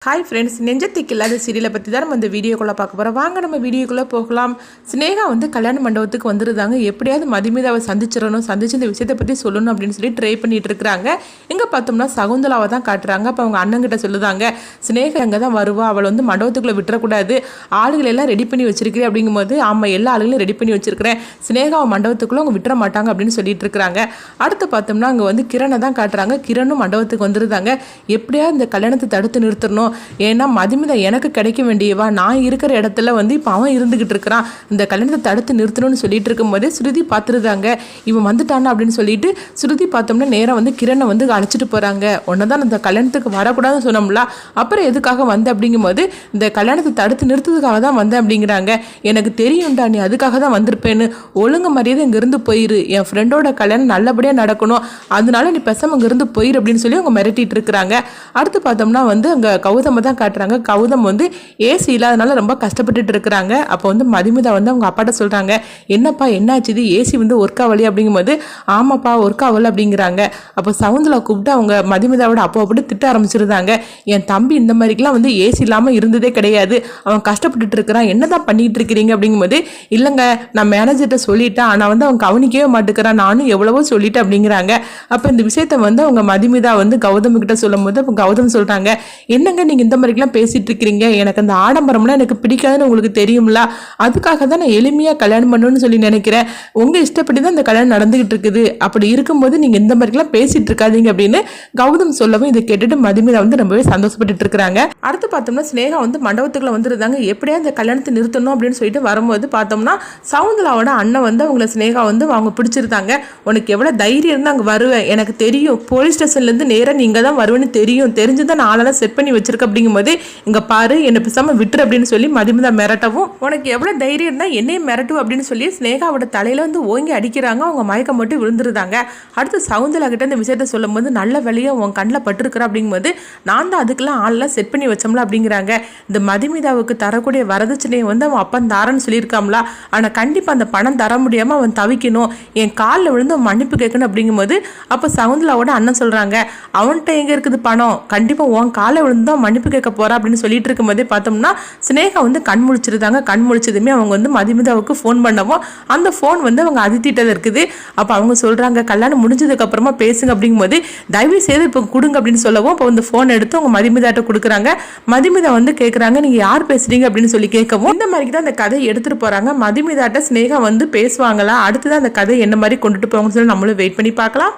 Hi friends, நெஞ்சத்துக்கு இல்லாத சீரியலை பற்றி தான் நம்ம இந்த வீடியோக்குள்ளே பார்க்க போகிறோம். வாங்க நம்ம வீடியோக்குள்ளே போகலாம். ஸ்னேகா கல்யாண மண்டபத்துக்கு வந்துருந்தாங்க. எப்படியாவது மதுமிதாவை சந்திச்சு இந்த விஷயத்தை பற்றி சொல்லணும் அப்படின்னு சொல்லி ட்ரை பண்ணிட்டு இருக்கிறாங்க. இங்கே பார்த்தோம்னா சகுந்தலாவை தான் காட்டுறாங்க. அப்போ அவங்க அண்ணங்கிட்ட சொல்லுதாங்க, ஸ்னேகா அங்கே தான் வருவா, அவளை மண்டபத்துக்குள்ளே விட்டுறக்கூடாது, ஆளுகள் எல்லாம் ரெடி பண்ணி வச்சிருக்கிறேன் அப்படிங்கும்போது, ஆமாம் எல்லா ஆளுகளையும் ரெடி பண்ணி வச்சிருக்கிறேன், ஸ்னேகாவை மண்டபத்துக்குள்ளே அவங்க விட்டுற மாட்டாங்க அப்படின்னு சொல்லிட்டு இருக்கிறாங்க. அடுத்து பார்த்தோம்னா அங்கே கிரணை தான் காட்டுறாங்க. கிரணும் மண்டபத்துக்கு வந்துருந்தாங்க. எப்படியாவது இந்த கல்யாணத்தை தடுத்து நிறுத்தணும், ஏன்னா மதுமிதா எனக்கு கிடைக்க வேண்டியவா, நான் இருக்கிற இடத்துல இப்போ அவன் இருந்துகிட்டு இருக்கிறான், இந்த கல்யாணத்தை தடுத்து நிறுத்தணும்னு சொல்லிட்டு இருக்கும்போது ஸ்ருதி பார்த்துருதாங்க. இவன் வந்துட்டானா அப்படின்னு சொல்லிட்டு ஸ்ருதி பார்த்தோம்னா நேரம் கிரணை அழைச்சிட்டு போறாங்க. ஒன்னதான் இந்த கல்யாணத்துக்கு வரக்கூடாதுன்னு சொன்னோம்ல, அப்புறம் எதுக்காக வந்த அப்படிங்கும்போது இந்த கல்யாணத்தை தடுத்து நிறுத்ததுக்காக தான் வந்தேன் அப்படிங்கிறாங்க. எனக்கு தெரியும்டா நீ அதுக்காக தான் வந்திருப்பேன்னு, ஒழுங்கு மரியாதை இங்கிருந்து போயிரு, என் ஃப்ரெண்டோட கல்யாணம் நல்லபடியாக நடக்கணும், அதனால நீ பெசாம இங்கிருந்து போயிரு அப்படின்னு சொல்லி அவங்க மிரட்டிட்டு இருக்கிறாங்க. அடுத்து பார்த்தோம்னா அங்கே கௌதம் தான் காட்டுறாங்க. கௌதம் ஏசி இல்லாதனால ரொம்ப கஷ்டப்பட்டுட்டு இருக்கிறாங்க. அப்போ மதுமிதா அவங்க அப்பாட்ட சொல்றாங்க, என்னப்பா என்னாச்சு, இது ஏசி ஒர்க் ஆகலையே அப்படிங்கும்போது, ஆமாப்பா ஒர்க் ஆகல அப்படிங்கிறாங்க. அப்போ சவுந்தலா கூப்பிட்டு அவங்க மதுமிதாவோட அப்போ அப்படி திட்ட ஆரம்பிச்சிருந்தாங்க. என் தம்பி இந்த மாதிரிக்கெல்லாம் ஏசி இல்லாமல் இருந்ததே கிடையாது, அவன் கஷ்டப்பட்டுட்டு இருக்கிறான், என்னதான் பண்ணிட்டு இருக்கிறீங்க அப்படிங்கும்போது, இல்லைங்க நான் மேனேஜர்கிட்ட சொல்லிட்டேன், ஆனால் அவன் கவனிக்கவே மாட்டேங்கிறான், நானும் எவ்வளவோ சொல்லிட்டேன் அப்படிங்கிறாங்க. அப்போ இந்த விஷயத்த அவங்க மதுமிதா கௌதம் கிட்ட சொல்லும் போது அப்போ கௌதம் சொல்றாங்க, என்னங்க நீங்க இந்த மாதிரிலாம் பேசிட்டு இருக்கிறீங்க, எனக்கு அந்த ஆடம்பரம்லாம் எனக்கு பிடிக்காதுன்னு உங்களுக்கு தெரியும்ல, அதுக்காக தான் நான் எளிமையா கல்யாணம் பண்ணணும்னு சொல்லி நினைக்கிறேன், உங்க இஷ்டப்படி தான் இந்த கல்யாணம் நடந்துகிட்டு இருக்குது, அப்படி இருக்கும்போது நீங்க இந்த மாதிரிலாம் பேசிட்டு இருக்காதீங்க அப்படின்னு கௌதம் சொல்லவும் இதை கேட்டுட்டு மதுமிதா ரொம்பவே சந்தோஷப்பட்டு இருக்கிறாங்க. அடுத்து பார்த்தோம்னா ஸ்னேகா மண்டபத்துக்குள்ள வந்துருந்தாங்க. எப்படியா இந்த கல்யாணத்தை நிறுத்தணும் அப்படின்னு சொல்லிட்டு வரும்போது பார்த்தோம்னா சவுந்தலாவோட அண்ணன் அவங்கள ஸ்னேகா அவங்க பிடிச்சிருந்தாங்க. உனக்கு எவ்வளவு தைரியம் இருந்தா அங்க வருவேன், எனக்கு தெரியும், போலீஸ் ஸ்டேஷன்ல இருந்து நேரா நீங்க தான் வருவேன்னு தெரிஞ்சுதான் நாளெல்லாம் செட் பண்ணி வச்சிருக்க அப்படிங்கும்போது, இங்க பாரு என்ன பேசாம விட்டுரு அப்படின்னு சொல்லி மதுமிதா மிரட்டவும், உனக்கு எவ்வளவு தைரியம் இருந்தா என்னையும் மிரட்டும் அப்படின்னு சொல்லி ஸ்னேகாவோட தலையில ஓங்கி அடிக்கிறாங்க. அவங்க மயக்கம் மட்டும் விழுந்துருந்தாங்க. அடுத்து சவுந்தலா கிட்ட இந்த விஷயத்த சொல்லும் போது, நல்ல வழியா உன் கண்ணில் பட்டிருக்கிற அப்படிங்கும்போது, நான் தான் அதுக்கெல்லாம் ஆள்லாம் செட் பண்ணி வச்சோம்ல அப்படிங்கிறாங்க. இந்த மதுமிதாவுக்கு தரக்கூடிய வரதட்சணையை அவன் அப்பன் தாரன்னு சொல்லியிருக்காம்ல, ஆனா கண்டிப்பா அந்த பணம் தர முடியாம அவன் தவிக்கணும், என் காலில் விழுந்து மன்னிப்பு கேட்கணும் அப்படிங்கும்போது, அப்ப சவுந்தலாவோட அண்ணன் சொல்றாங்க, அவன்கிட்ட எங்க இருக்குது பணம், கண்டிப்பா உன் காலை விழுந்து தான் மன்னிப்பு கேட்க போறா அப்படின்னு சொல்லிட்டு இருக்கும்போதே பார்த்தோம்னா ஸ்னேகா கண் முழிச்சிருந்தாங்க. கண் முழிச்சதுமே அவங்க மதுமிதாவுக்கு ஃபோன் பண்ணவும் அந்த ஃபோன் அவங்க அதித்திட்டது இருக்குது. அப்போ அவங்க சொல்றாங்க, கல்யாணம் முடிஞ்சதுக்கு அப்புறமா பேசுங்க அப்படிங்கும்போது, தயவு செய்து இப்போ கொடுங்க அப்படின்னு சொல்லவும் அப்போ அந்த ஃபோன் எடுத்து அவங்க மதுமிதாட்ட கொடுக்குறாங்க. மதுமிதா கேட்குறாங்க, நீங்க யார் பேசுறீங்க அப்படின்னு சொல்லி கேட்கவும், இந்த மாதிரி தான் அந்த கதை எடுத்துட்டு போறாங்க. மதுமிதாட்ட ஸ்னேகா பேசுவாங்களா, அடுத்துதான் அந்த கதை என்ன மாதிரி கொண்டுட்டு போவாங்கன்னு சொல்லி நம்மளும் வெயிட் பண்ணி பார்க்கலாம்.